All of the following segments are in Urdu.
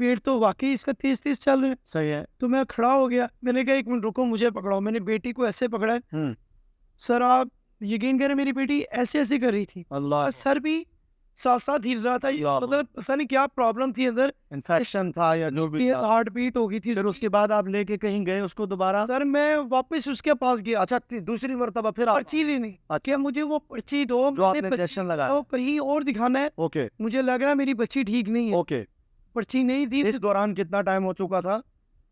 پیٹ تو واقعی اس کا تیز تیز چل رہا ہے. صحیح ہے. تو میں کھڑا ہو گیا, میں نے کہا ایک منٹ رکو, مجھے پکڑاؤ. میں نے بیٹی کو ایسے پکڑا ہے سر, آپ یقین کریں میری بیٹی ایسے ایسے کر رہی تھی, اللہ, سر بھی ساتھ ساتھ ہل رہا تھا, مطلب پتہ نہیں کیا پرابلم تھی اندر, انفیکشن تھا یا جو بھی تھا. ہارٹ بیٹ ہو گئی تھی. پھر اس کے بعد آپ لے کے کہیں گئے اس کو دوبارہ؟ سر میں واپس اس کے پاس گیا. اچھا, دوسری مرتبہ پھر پرچی لینی, کیا مجھے وہ پرچی دو جو آپ نے انجیکشن لگایا, وہ کہیں اور دکھانا ہے. اوکے, مجھے لگ رہا ہے میری بچی ٹھیک نہیں ہے. اوکے. پرچی نہیں دی. اس دوران کتنا ٹائم ہو چکا تھا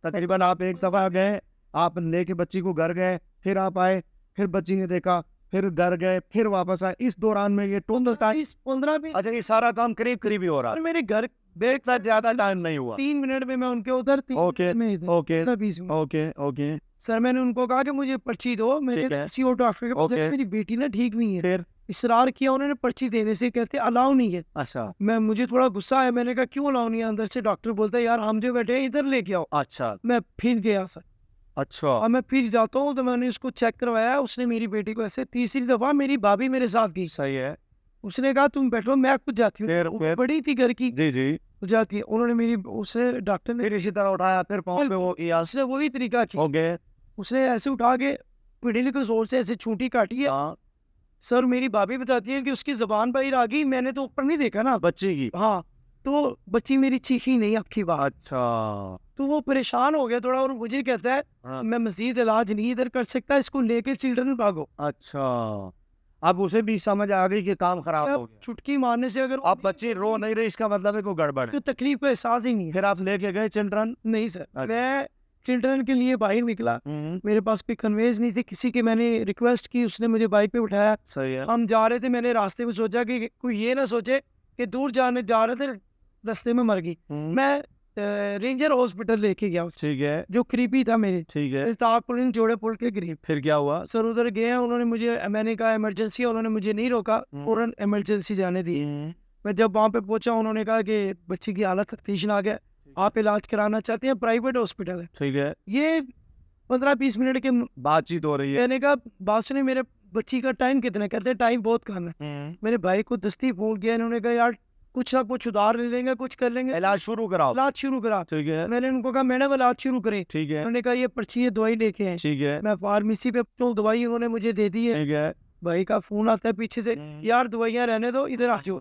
تقریباً؟ آپ ایک دفعہ گئے, آپ لے کے بچی کو گھر گئے, پھر آپ آئے, پھر بچی نے دیکھا, پھر گھر گئے, پھر واپس آئے. اس دوران میں یہ ٹوٹل ٹائم 15 اچھا یہ سارا کام قریب قریب ہی ہو رہا اور میرے گھر بیک تک زیادہ ٹائم نہیں ہوا. 3 منٹ میں ان کے ادھر okay okay 20 minute. Okay okay. Sir میں نے ان کو کہا کہ مجھے پرچی دو, میں نے کسی اور ڈاکٹر کے پاس گیا, میری بیٹی نا ٹھیک نہیں ہے. پھر اصرار کیا انہوں نے پرچی دینے سے, کہتے الاؤ نہیں ہے. اچھا مجھے تھوڑا غصہ آیا, میں نے کہا کیوں الاؤ نہیں ہے؟ اندر سے ڈاکٹر بولتا ہے یار ہم جو بیٹھے ہیں ادھر لے کے آؤ. اچھا میں پھر گیا سر. اچھا. اور میں پھر جاتا ہوں تو میں نے اس کو چیک کروایا, اس نے میری بیٹی کو ایسے, تیسری دفعہ میری بھابھی میرے ساتھ گئی. صحیح ہے. اس نے کہا تم بیٹھو میں خود جاتی ہوں, بڑی تھی گھر کی, جی جی جاتی ہے. انہوں نے میری, اس نے ڈاکٹر نے پھر اسی طرح اٹھایا, پھر پاؤں پہ وہ کیا, اس نے وہی طریقہ کیا. اوکے. اس نے ایسے اٹھا کے پڑھنے کے زور سے ایسے چھوٹی کاٹی ہے. سر میری بھابھی بتاتی ہے کہ اس کی زبان باہر آ گئی, میں نے تو اوپر نہیں دیکھا نا بچی کی. ہاں, تو بچی میری چیخی نہیں اب کی بات. اچھا. تو وہ پریشان ہو گیا تھوڑا, اور مجھے کہتا ہے میں مزید علاج نہیں ادھر کر سکتا, اس کو لے کے چلڈرن بھاگو. اچھا. اب اسے بھی سمجھ آ گئی کہ کام خراب ہو گیا. چٹکی مارنے سے اگر اب بچی رو نہیں رہی, اس کا مطلب ہے کوئی گڑبڑ ہے. تو تکلیف کا احساس ہی نہیں ہے. پھر آپ لے کے گئے چلڈرن؟ نہیں سر, میں چلڈرن کے لیے باہر نکلا, میرے پاس کوئی کنوینس نہیں تھی کسی کی, میں نے ریکویسٹ کی, اس نے مجھے بائک پہ اٹھایا. صحیح ہے. ہم جا رہے تھے, میں نے راستے میں سوچا کہ کوئی یہ نہ سوچے کہ دور جا رہے تھے راستے میں مر گئی. میں رینجر ہاسپٹل لے کے گیا, ٹھیک ہے, جو قریبی تھا میرے, ٹھیک ہے. تاپلن جوڑے پل کے قریب. پھر کیا ہوا سر؟ ادھر گئے, انہوں نے مجھے, میں نے کہا ایمرجنسی, انہوں نے مجھے نہیں روکا, فوراً ایمرجنسی جانے دی. میں جب وہاں پہ پہنچا, انہوں نے کہا کہ بچی کی حالت تفتیش-ناک ہے, آپ علاج کرانا چاہتے ہیں, پرائیویٹ ہاسپٹل ہے. ٹھیک ہے. یہ 15-20 منٹ کے بات چیت ہو رہی ہے. میں نے کہا بات سنیں, میرے بچی کا ٹائم کتنا ہے؟ کہتے ہیں ٹائم بہت کم ہے. میرے بھائی کو دستی پھونک گیا, انہوں نے کہا یار کچھ نہ کچھ ادھار لے لیں گے, کچھ کر لیں گے, علاج شروع کراؤ. علاج شروع کرا. ٹھیک ہے. میں نے ان کو کہا میڈم علاج شروع کریں. ٹھیک ہے. انہوں نے کہا یہ پرچی ہے, دوائی لے کے ہیں. ٹھیک ہے. میں فارمیسی پہ پہنچا, دوائی انہوں نے مجھے دے دی ہے. ٹھیک ہے. بھائی کا فون آتا ہے پیچھے سے, یار دوائیاں رہنے دو, ادھر آ جاؤ.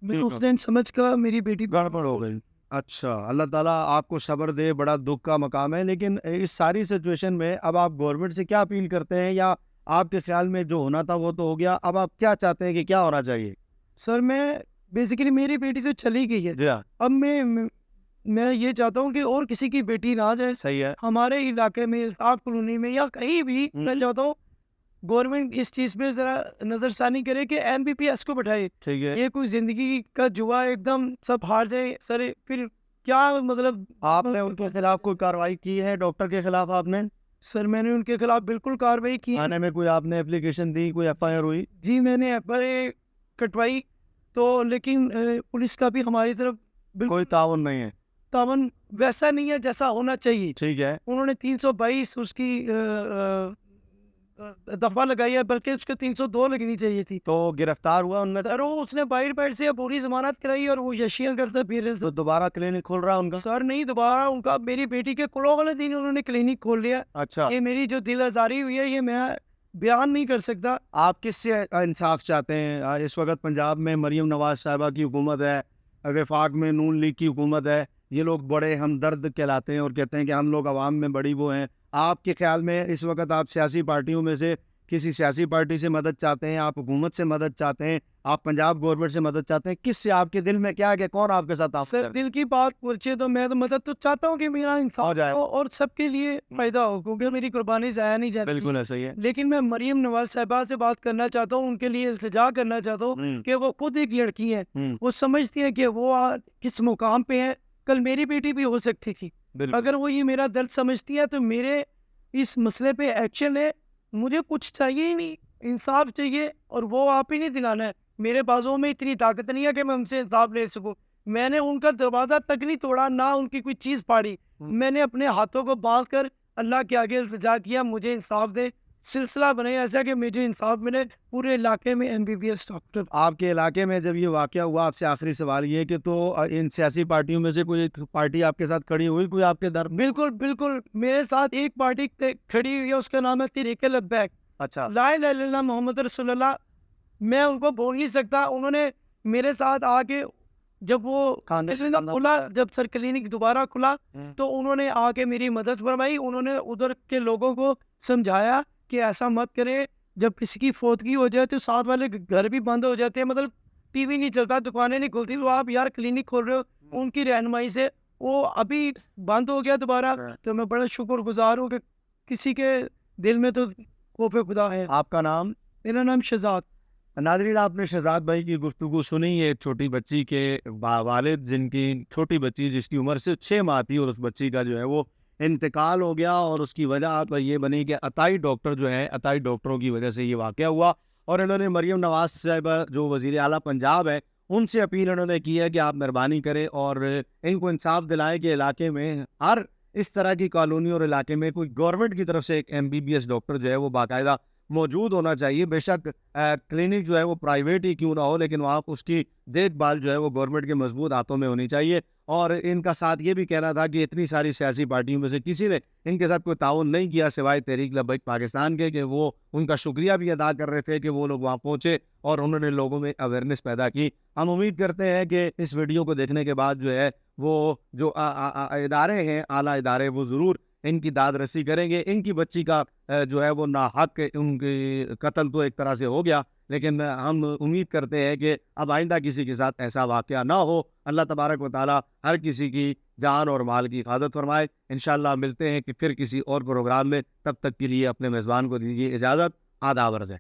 اس دن سمجھ کر میری بیٹی گڑبڑ ہو گئی. اچھا, اللہ تعالیٰ آپ کو صبر دے, بڑا دکھ کا مقام ہے. لیکن اس ساری سچویشن میں اب آپ گورنمنٹ سے کیا اپیل کرتے ہیں, یا آپ کے خیال میں جو ہونا تھا وہ تو ہو گیا, اب آپ کیا چاہتے ہیں کہ کیا ہونا چاہیے؟ سر میں بیسیکلی میری بیٹی سے چلی گئی ہے, جی ہاں. اب میں یہ چاہتا ہوں کہ اور کسی کی بیٹی نہ جائے. صحیح ہے. ہمارے علاقے میں, آگ کالونی میں, یا کہیں بھی, میں چاہتا ہوں گورنمنٹ اس چیز پہ ذرا نظر ثانی کرے کہ MBBS کو بٹھائے. ٹھیک ہے. یہ کوئی زندگی کا جوا, ایک دم سب ہار جائے سر, پھر کیا مطلب. آپ نے ان کے خلاف کوئی کارروائی کی ہے, ڈاکٹر کے خلاف آپ نے؟ سر میں نے ان کے خلاف بالکل کارروائی کی. تھانے میں کوئی آپ نے اپلیکیشن دی, کوئی FIR ہوئی؟ جی میں نے FIR کٹوائی تو, لیکن پولیس کا بھی ہماری طرف کوئی تعاون نہیں ہے. تعاون ویسا نہیں ہے جیسا ہونا چاہیے. ٹھیک ہے. انہوں نے 322 اس کی دفعہ لگائی ہے, بلکہ اس کے 302 لگنی چاہیے تھی. تو گرفتار ہوا ان میں؟ سر اس نے باہر بیٹھ سے پوری ضمانت کرائی, اور وہ یشیاں کرتا پھر. تو دوبارہ کلینک کھول رہا ہے ان کا؟ سر نہیں, دوبارہ ان کا, میری بیٹی کے کلو والے دن انہوں نے کلینک کھول لیا. اچھا. یہ میری جو دل آزاری ہوئی ہے, یہ میں بیان نہیں کر سکتا. آپ کس سے انصاف چاہتے ہیں؟ اس وقت پنجاب میں مریم نواز صاحبہ کی حکومت ہے, وفاق میں نون لیگ کی حکومت ہے, یہ لوگ بڑے ہمدرد کہلاتے ہیں اور کہتے ہیں کہ ہم لوگ عوام میں بڑی وہ ہیں. آپ کے خیال میں اس وقت آپ سیاسی پارٹیوں میں سے کسی سیاسی پارٹی سے مدد چاہتے ہیں, آپ حکومت سے مدد چاہتے ہیں, آپ پنجاب گورنمنٹ سے مدد چاہتے ہیں, کس سے آپ کے دل میں کیا ہے کہ کون آپ کے ساتھ آپ؟ سر دل کی بات پوچھے تو میں تو مدد تو چاہتا ہوں کہ میرا انصاف ہو اور سب کے لیے فائدہ ہو, کیونکہ میری قربانی ضائع نہیں جاتی. بالکل ایسا ہی ہے. لیکن میں مریم نواز صاحبہ سے بات کرنا چاہتا ہوں, ان کے لیے التجا کرنا چاہتا ہوں کہ وہ خود ایک لڑکی ہے, وہ سمجھتی ہے کہ وہ کس مقام پہ ہے, کل میری بیٹی بھی ہو سکتی تھی. اگر وہ یہ میرا درد سمجھتی ہے تو میرے اس مسئلے پہ ایکشن ہے. مجھے کچھ چاہیے ہی نہیں, انصاف چاہیے, اور وہ آپ ہی نہیں دلانا ہے. میرے بازوں میں اتنی طاقت نہیں ہے کہ میں ان سے انصاف لے سکوں. میں نے ان کا دروازہ تک نہیں توڑا, نہ ان کی کوئی چیز پھاڑی. میں نے اپنے ہاتھوں کو باندھ کر اللہ کے آگے التجا کیا, مجھے انصاف دے, سلسلہ بنے ایسا کہ مجھے انصاف ملے پورے علاقے میں MBBS ڈاکٹر. آپ کے علاقے میں جب یہ واقعہ ہوا، آپ سے آخری سوال یہ کہ تو ان سیاسی پارٹیوں میں سے کوئی ایک پارٹی آپ کے ساتھ کھڑی ہوئی، کوئی آپ کے در؟ بالکل بالکل میرے ساتھ ایک پارٹی کھڑی ہوئی ہے، اس کا نام ہے تحریک لبیک. اچھا. لا الہ الا اللہ محمد رسول اللہ. میں ان کو بول نہیں سکتا. انہوں نے میرے ساتھ آ کے جب وہ کھلا، جب سر کلینک دوبارہ کھلا تو انہوں نے آ کے میری مدد فرمائی. انہوں نے ادھر کے لوگوں کو سمجھایا کہ ایسا مت کرے، جب کسی کی فوتگی ہو جائے تو ساتھ والے گھر بھی بند ہو جاتے ہیں، مطلب ٹی وی نہیں چلتا، دکانیں نہیں کھلتی، تو آپ یار کلینک کھول رہے ہو. ان کی رہنمائی سے وہ ابھی بند ہو گیا دوبارہ. تو میں بڑا شکر گزار ہوں کہ کسی کے دل میں تو خوف خدا ہے. آپ کا نام؟ میرا نام شہزاد. ناظرین، آپ نے شہزاد بھائی کی گفتگو سنی. ایک چھوٹی بچی کے والد، جن کی چھوٹی بچی جس کی عمر صرف 6 ماہ تھی، اور اس بچی کا جو ہے وہ انتقال ہو گیا، اور اس کی وجہ تو یہ بنی کہ عطائی ڈاکٹر جو ہیں، عطائی ڈاکٹروں کی وجہ سے یہ واقعہ ہوا. اور انہوں نے مریم نواز صاحبہ جو وزیر اعلیٰ پنجاب ہے، ان سے اپیل انہوں نے کی ہے کہ آپ مہربانی کریں اور ان کو انصاف دلائیں کہ علاقے میں ہر اس طرح کی کالونی اور علاقے میں کوئی گورنمنٹ کی طرف سے ایک MBBS ڈاکٹر جو ہے وہ باقاعدہ موجود ہونا چاہیے. بے شک کلینک جو ہے وہ پرائیویٹ ہی کیوں نہ ہو، لیکن وہاں اس کی دیکھ بھال جو ہے وہ گورنمنٹ کے مضبوط ہاتھوں میں ہونی چاہیے. اور ان کا ساتھ یہ بھی کہنا تھا کہ اتنی ساری سیاسی پارٹیوں میں سے کسی نے ان کے ساتھ کوئی تعاون نہیں کیا سوائے تحریک لبیک پاکستان کے، کہ وہ ان کا شکریہ بھی ادا کر رہے تھے کہ وہ لوگ وہاں پہنچے اور انہوں نے لوگوں میں اویئرنیس پیدا کی. ہم امید کرتے ہیں کہ اس ویڈیو کو دیکھنے کے بعد جو ہے وہ جو ادارے ہیں، اعلیٰ ادارے، وہ ضرور ان کی داد رسی کریں گے. ان کی بچی کا جو ہے وہ ناحق ان کی قتل تو ایک طرح سے ہو گیا، لیکن ہم امید کرتے ہیں کہ اب آئندہ کسی کے ساتھ ایسا واقعہ نہ ہو. اللہ تبارک و تعالی ہر کسی کی جان اور مال کی حفاظت فرمائے. انشاءاللہ ملتے ہیں کہ پھر کسی اور پروگرام میں. تب تک کے لیے اپنے میزبان کو دیجیے اجازت. آداب عرض ہے.